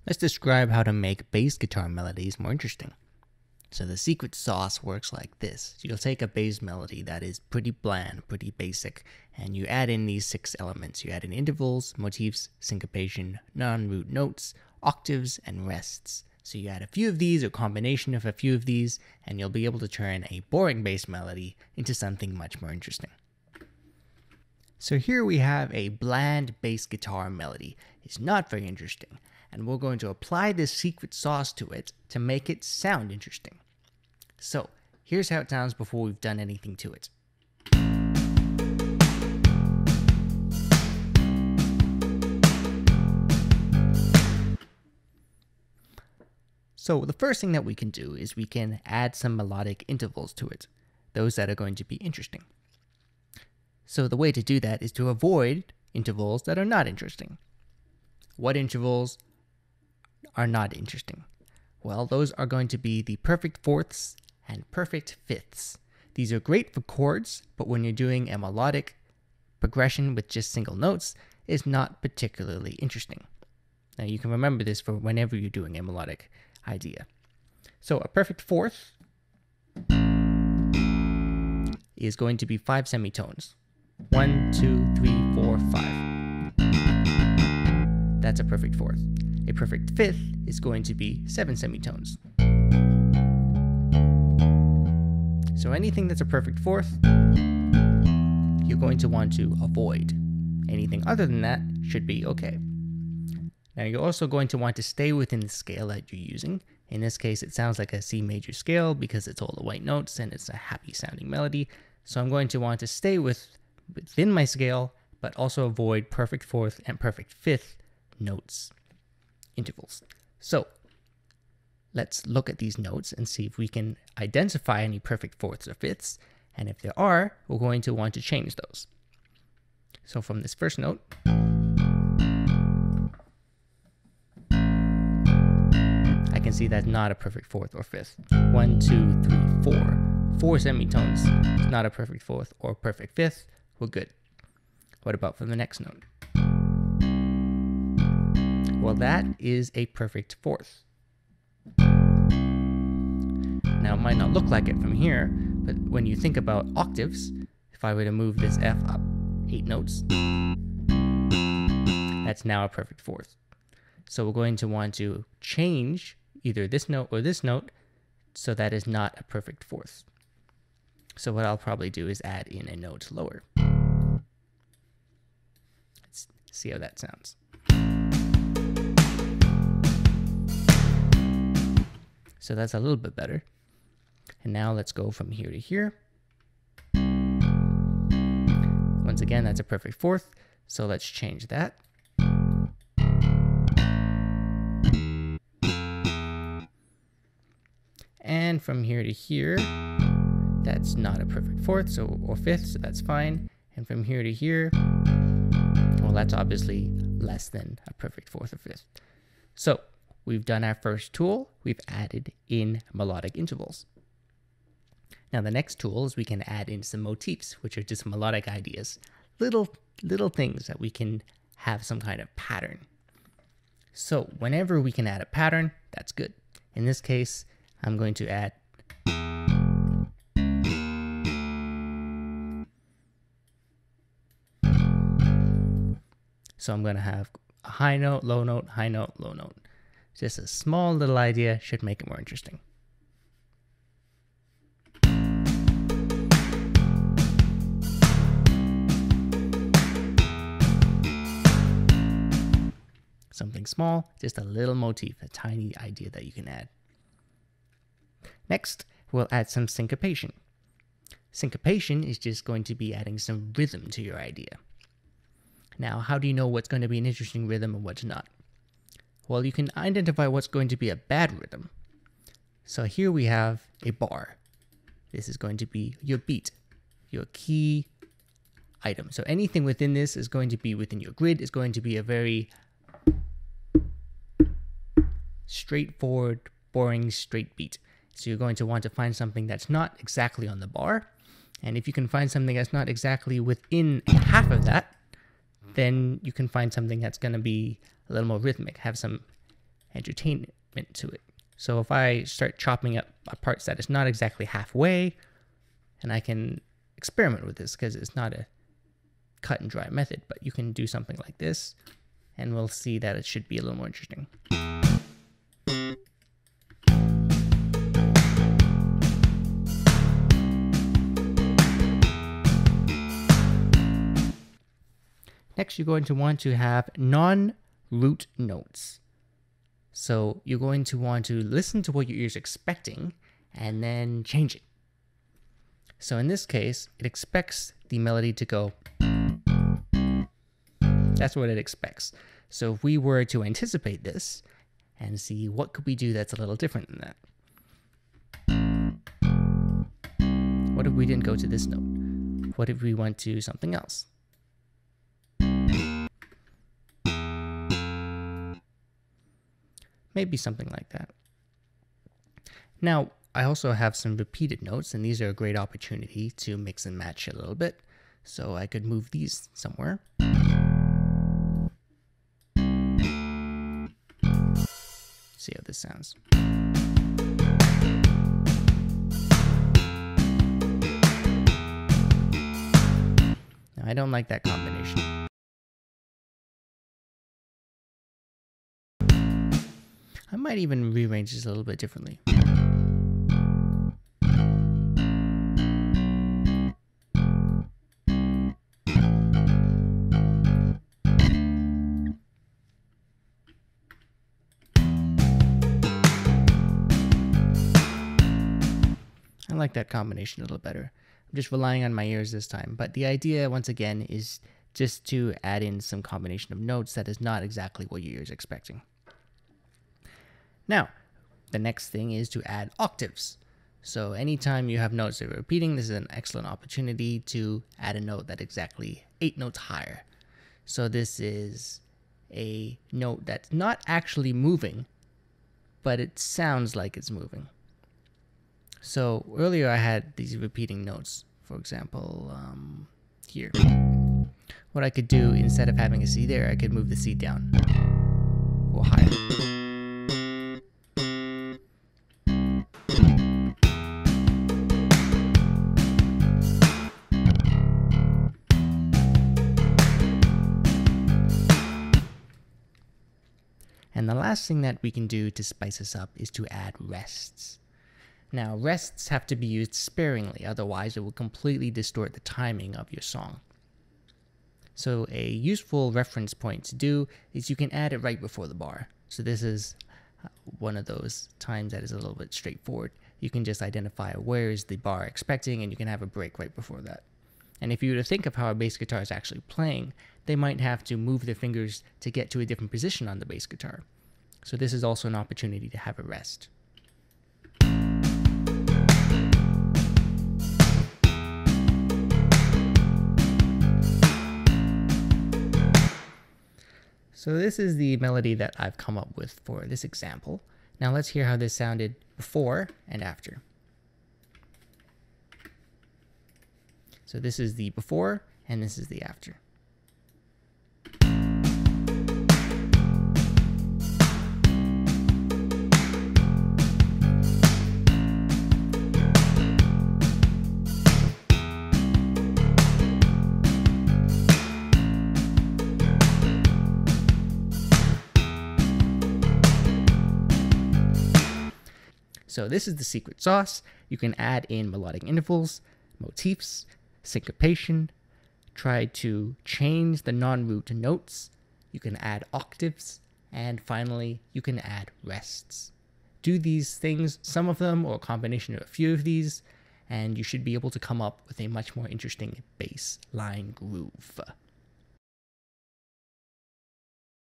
Let's describe how to make bass guitar melodies more interesting. So the secret sauce works like this. You'll take a bass melody that is pretty bland, pretty basic, and you add in these 6 elements. You add in intervals, motifs, syncopation, non-root notes, octaves, and rests. So you add a few of these, or combination of a few of these, and you'll be able to turn a boring bass melody into something much more interesting. So here we have a bland bass guitar melody. It's not very interesting, and we're going to apply this secret sauce to it to make it sound interesting. So here's how it sounds before we've done anything to it. So the first thing that we can do is we can add some melodic intervals to it, those that are going to be interesting. So the way to do that is to avoid intervals that are not interesting. What intervals are not interesting? Well, those are going to be the perfect fourths and perfect fifths. These are great for chords, but when you're doing a melodic progression with just single notes, is not particularly interesting. Now you can remember this for whenever you're doing a melodic idea. So a perfect fourth is going to be 5 semitones. 1, 2, 3, 4, 5. That's a perfect fourth. A perfect fifth is going to be 7 semitones. So anything that's a perfect fourth, you're going to want to avoid. Anything other than that should be okay. Now you're also going to want to stay within the scale that you're using. In this case, it sounds like a C major scale because it's all the white notes and it's a happy sounding melody. So I'm going to want to stay within my scale, but also avoid perfect fourth and perfect fifth notes intervals. So let's look at these notes and see if we can identify any perfect fourths or fifths. And if there are, we're going to want to change those. So from this first note, I can see that's not a perfect fourth or fifth. 1, 2, 3, 4. 4 semitones is not a perfect fourth or perfect fifth. We're good. What about from the next note? Well, that is a perfect fourth. Now, it might not look like it from here, but when you think about octaves, if I were to move this F up 8 notes, that's now a perfect fourth. So we're going to want to change either this note or this note so that is not a perfect fourth. So what I'll probably do is add in a note lower. Let's see how that sounds. So that's a little bit better. And now let's go from here to here. Once again, that's a perfect fourth. So let's change that. And from here to here, that's not a perfect fourth or fifth, so that's fine. And from here to here, well, that's obviously less than a perfect fourth or fifth. So we've done our first tool. We've added in melodic intervals. Now the next tool is we can add in some motifs, which are just melodic ideas, little things that we can have some kind of pattern. So whenever we can add a pattern, that's good. In this case, I'm going to add so I'm going to have a high note, low note, high note, low note. Just a small little idea should make it more interesting. Something small, just a little motif, a tiny idea that you can add. Next, we'll add some syncopation. Syncopation is just going to be adding some rhythm to your idea. Now, how do you know what's going to be an interesting rhythm and what's not? Well, you can identify what's going to be a bad rhythm. So here we have a bar. This is going to be your beat, your key item. So anything within this is going to be within your grid, is going to be a very straightforward, boring, straight beat. So you're going to want to find something that's not exactly on the bar. And if you can find something that's not exactly within half of that, then you can find something that's going to be a little more rhythmic, have some entertainment to it. So if I start chopping up parts that is not exactly halfway, and I can experiment with this because it's not a cut and dry method, but you can do something like this, and we'll see that it should be a little more interesting. Next, you're going to want to have non-root notes. So you're going to want to listen to what your ear's expecting and then change it. So in this case, it expects the melody to go. That's what it expects. So if we were to anticipate this and see what could we do that's a little different than that. What if we didn't go to this note? What if we went to something else? Maybe something like that. Now, I also have some repeated notes, and these are a great opportunity to mix and match a little bit. So I could move these somewhere. See how this sounds. Now, I don't like that combination. I might even rearrange this a little bit differently. I like that combination a little better. I'm just relying on my ears this time, but the idea, once again, is just to add in some combination of notes that is not exactly what your ear's expecting. Now, the next thing is to add octaves. So anytime you have notes that are repeating, this is an excellent opportunity to add a note that's exactly 8 notes higher. So this is a note that's not actually moving, but it sounds like it's moving. So earlier I had these repeating notes, for example, here. What I could do, instead of having a C there, I could move the C down or higher. And the last thing that we can do to spice this up is to add rests. Now, rests have to be used sparingly, otherwise it will completely distort the timing of your song. So a useful reference point to do is you can add it right before the bar. So this is one of those times that is a little bit straightforward. You can just identify where is the bar expecting, and you can have a break right before that. And if you were to think of how a bass guitar is actually playing, they might have to move their fingers to get to a different position on the bass guitar. So this is also an opportunity to have a rest. So this is the melody that I've come up with for this example. Now let's hear how this sounded before and after. So this is the before and this is the after. So this is the secret sauce. You can add in melodic intervals, motifs, syncopation, try to change the non-root notes. You can add octaves, and finally, you can add rests. Do these things, some of them, or a combination of a few of these, and you should be able to come up with a much more interesting bass line groove.